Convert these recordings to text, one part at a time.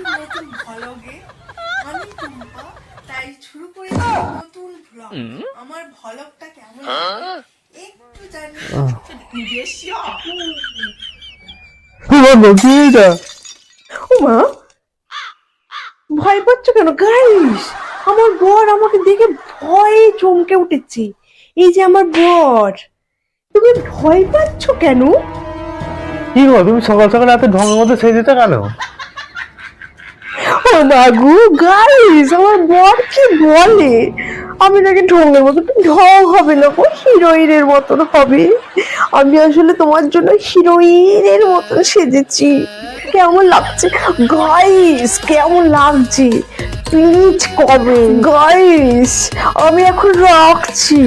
একটু নতুন ভ্লগে। আমি টুম্পা, তাই শুরু করেছি নতুন ভ্লগ। আমার ভ্লগটা কেমন লাগে একটু জানিয়ে। ও মা, ভয় পাচ্ছ কেন গাইস? আমার বর আমাকে দেখে ভয়ে চমকে উঠেছে। এই যে আমার বর, তুমি ভয় পাচ্ছ কেন? কি গো, তুমি সকাল সকাল এত ঢঙের মধ্যে সেজেছো কেন? ও মা গো গাইস, আমার বর কি বলে, আমি নাকি ঢঙের মতো? ঢং হবে না গো, হিরোইনের মতন হবে। আমি আসলে তোমার জন্য হিরোইনের মতন সেজেছি। কেমন লাগছে গাইস? কেমন লাগছে প্লিজ কমেন্ট গাইস। আমি এখন রাখছি,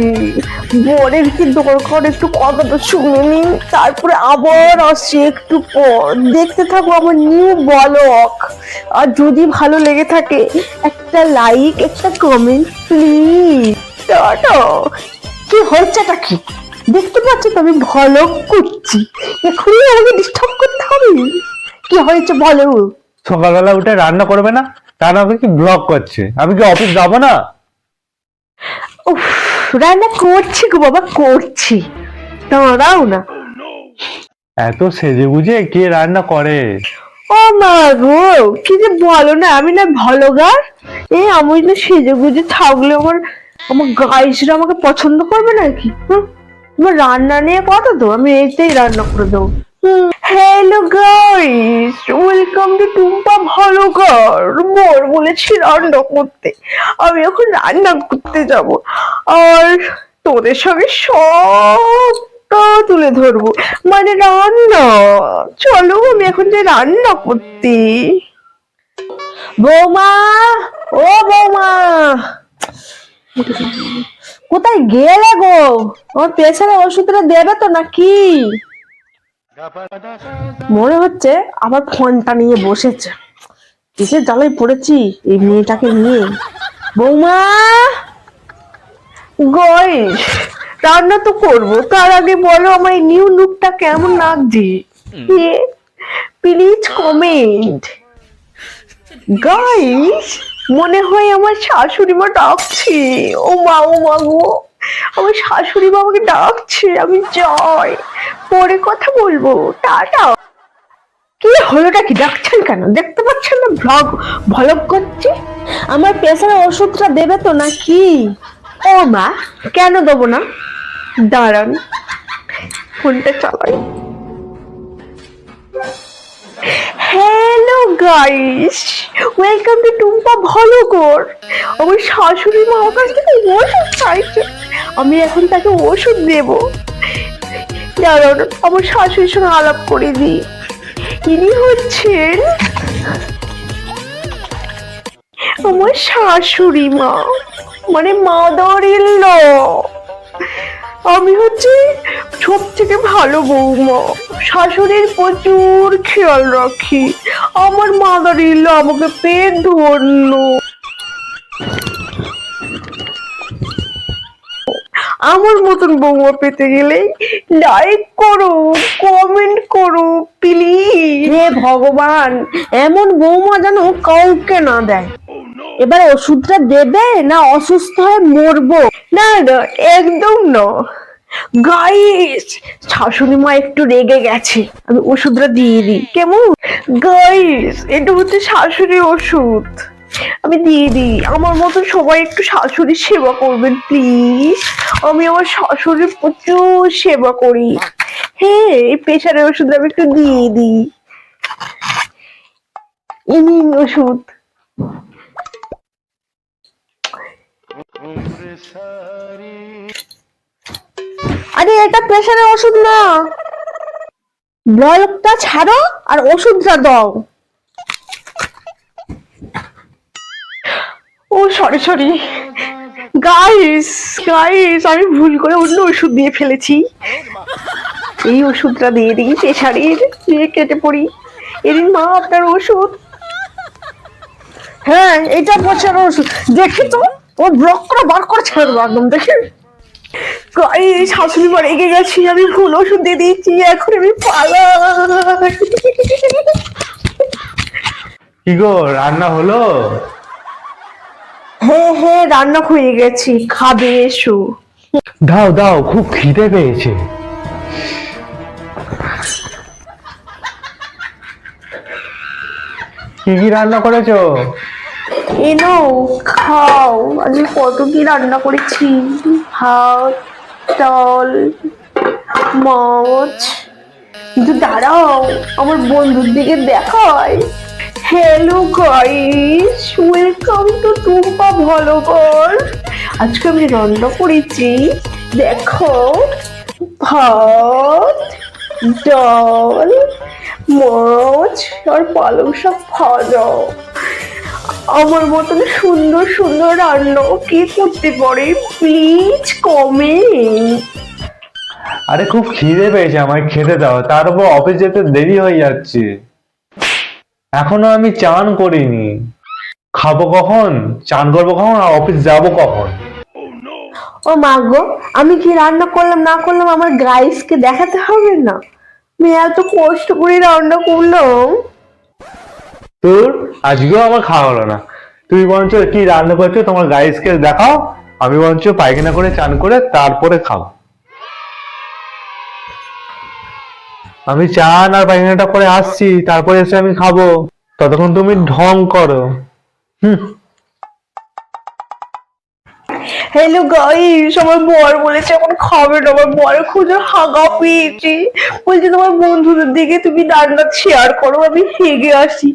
বরের কি দরকার একটু কথাটা শুনে নিন, তারপরে আবার আসছি একটু পর। দেখতে থাকো আমার নিউ ব্লগ। আর যদি ভালো লেগে থাকে একটা লাইক, একটা কমেন্ট প্লিজ। টাটা। কি হচ্ছেটা কি দেখতে পাচ্ছ তো? আমি ভ্লগ করছি, এখনই আমাকে ডিস্টার্ব করতে হবে? কি হয়েছে বলো? সকালবেলা উঠে রান্না করবে না? রান্না করে কি ব্লগ করছে? আমি কি অফিস যাবো না? উফ, রান্না করছি গো বাবা, করছি, দাঁড়াও না। এত সেজে গুজে কে রান্না করে? ও মা গো, কি যে বলো না, আমি না ভ্লগার। আমি না সেজে গুজে থাকলে আমার আমার গাইসরা আমাকে পছন্দ করবে নাকি? তোমার রান্না নিয়ে কথা তো, আমি এইটাই রান্না করে দেবো। Hello guys, welcome to Tumpa vlogger. বর বলেছি রান্না করতে, আমি এখন রান্না করতে যাব। আর তোদের সঙ্গে সবটা তুলে ধরবো, মানে রান্না। চলো আমি এখন যে রান্না করতে। বৌমা, ও বৌমা, কোথায় গেলে গো? আমার প্রেসারের ওষুধটা দেবে তো নাকি? মনে হচ্ছে আবার ফোনটা নিয়ে বসেছে। কিসের জ্বালায় পড়েছি এই মেয়েটাকে নিয়ে। বৌমা, গাইস, রান্না তো করবো, তার আগে বলো আমার নিউ লুকটা কেমন লাগছে? Please comment guys. মনে হয় আমার শাশুড়ি মা ডাকছে। ও মা, ও মা গো, আমার শাশুড়ি মা আমাকে ডাকছে, আমি যাই, পরে কথা বলবো, টাটা। কি হলোটা কি? ডাকছেন কেন? দেখতে পাচ্ছেন না ভ্লগ ভ্লগ করছি? আমার প্রেসারের ওষুধটা দেবে তো নাকি? ও মা, কেন দেবো না, দাঁড়ান ফোনটা চালাই। Hello guys, welcome to Tumpa vlogger. আমার শাশুড়ি মা আমার কাছ থেকে ওষুধ চাইছে, আমি এখন তাকে ওষুধ দেব। দাঁড়ান আমার শাশুড়ির সঙ্গে আলাপ করে দিই। ইনি হচ্ছেন আমার শাশুড়ি মা, মানে মাদার ইন ল। আমি হচ্ছে সব থেকে ভালো বৌমা, শাশুড়ির প্রচুর খেয়াল রাখি। আমার মাদার ইন ল আমাকে পেট ধরল। আমার মতন বৌমা পেতে গেলে লাইক করো, কমেন্ট করো প্লিজ। হে ভগবান, এমন বৌমা যেন কাউকে না দেয়। এবার ওষুধটা দেবে না অসুস্থ হয়ে মরবো? না না, একদম না। গাইস, শাশুড়ি মা একটু রেগে গেছে, আমি ওষুধটা দিয়ে দিই কেমন? গাইস, এটা হচ্ছে শাশুড়ি ওষুধ, আমি দিয়ে দিই। আমার মতো সবাই একটু শাশুড়ির সেবা করবেন প্লিজ। আমি আমার শাশুড়ির প্রচুর সেবা করি। হ্যাঁ, এই প্রেশারের ওষুধ আমি একটু দিয়ে দিই। নিন ওষুধ। আরে এটা প্রেশারের ওষুধ না, ব্লকটা ছাড়ো আর ওষুধটা দাও। ও সরি সরি গাইস, গাইস, আমি ভুল করে অন্য ওষুধ দিয়ে ফেলেছি। এই ওষুধটা দিয়ে দিই প্রেশারের, দিয়ে কেটে পড়ি। এদিন মা আপনার ওষুধ। হ্যাঁ, এটা প্রেশারের ওষুধ। দেখি তো ও ব্লক করে বার করে ছেড়ে দেবো একদম, দেখি। গাইস, শাশুড়ি মা রেগে গেছি, আমি ভুল ওষুধ দিয়ে দিয়েছি, এখন আমি পালাই। কি গো, রান্না হলো? হ্যাঁ হ্যাঁ, রান্না হয়ে গেছি, খাবে এসো। দাও দাও, খুব খিদে পেয়েছে। কি কি রান্না করেছো? এনো, খাও। আজকে কত কি রান্না করেছি। ভাত, ডাল, মাছ। কিন্তু দাঁড়াও, আমার বন্ধুর দিকে দেখাই। Hello guys, welcome to Tumpa vlogger. আজকে আমি রান্না করেছি, দেখো, ভাত, ডাল, মাছ আর পালং শাক ভাজা। আমার মতন সুন্দর সুন্দর রান্না কে করতে পারে, প্লিজ কমেন্ট। আরে খুব খিদে পেয়েছে, আমায় খেতে দাও। তার উপর অফিস যেতে দেরি হয়ে যাচ্ছে, এখনো আমি চান করিনি। খাবো কখন, চান করবো কখন, আর অফিস যাবো কখন? ও মা গো, আমি কি রান্না করলাম না করলাম আমার গাইসকে দেখাতে হবে না? আমি এত কষ্ট করে রান্না করলাম। তোর আজকেও আমার খাওয়া হলো না। তুমি বরঞ্চ কি রান্না করছো তোমার গাইসকে দেখাও, আমি বরঞ্চ পায়খানা করে চান করে তারপরে খাবো। আমি চান আর পায়খানাটা করে আসছি, তারপরে এসে আমি খাবো। ততক্ষণ তুমি ঢং করো। হ্যালো গাইস, আমার বর বলেছে এখন খাবে না। আমার বরের খুঁজে হাগা পেয়েছি, বলছে তোমার বন্ধুদের দিকে তুমি রান্না শেয়ার করো, আমি হেগে আসি।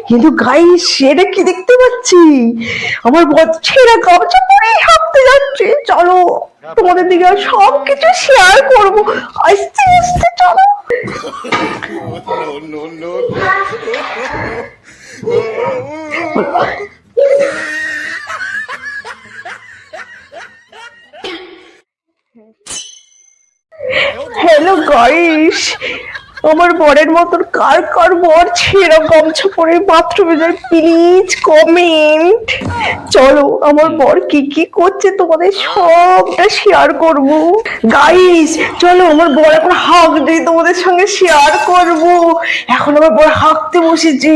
কিন্তু গাইস, সেটা কি দেখতে পাচ্ছি, আমার বর ছেঁড়া গামছা পরে হাঁটতে যাচ্ছে। চলো তোমাদের দিকে সব কিছু শেয়ার করবো আস্তে আস্তে, চলো। হ্যালো গাইস, আমার বরের মতন কার কার বর ছেঁড়া গামছা পরে বাথরুমে যায়, প্লিজ কমেন্ট। চলো আমার বর কি কি করছে তোমাদের সবটা শেয়ার করব। গাইস চলো, আমার বর এখন হাঁক দিয়ে তোমাদের সঙ্গে শেয়ার করব। এখন আমার বর হাঁকতে বসেছে।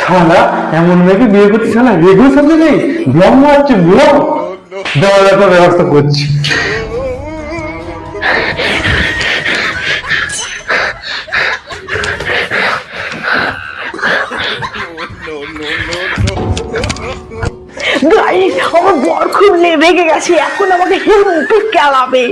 শালা এমন মেয়েকে বিয়ে করতে, শালা রেগুলার সাথে নেই, ব্লগ মারছে ব্লগ। দেওয়ার একটা ব্যবস্থা করছি। গাইস, আমার বর খুব রেগে গেছে, এখন আমাকে হেলমেট কেলাবে।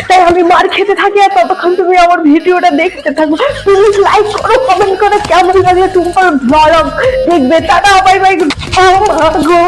তাই আমি মার খেতে থাকি, আর ততক্ষণ তুমি আমার ভিডিওটা দেখতে থাকো। প্লিজ লাইক করো, কমেন্ট করো, কেমন লাগে টুম্পার ব্লগ দেখবে। Ta ta, bye bye. ও মা গো।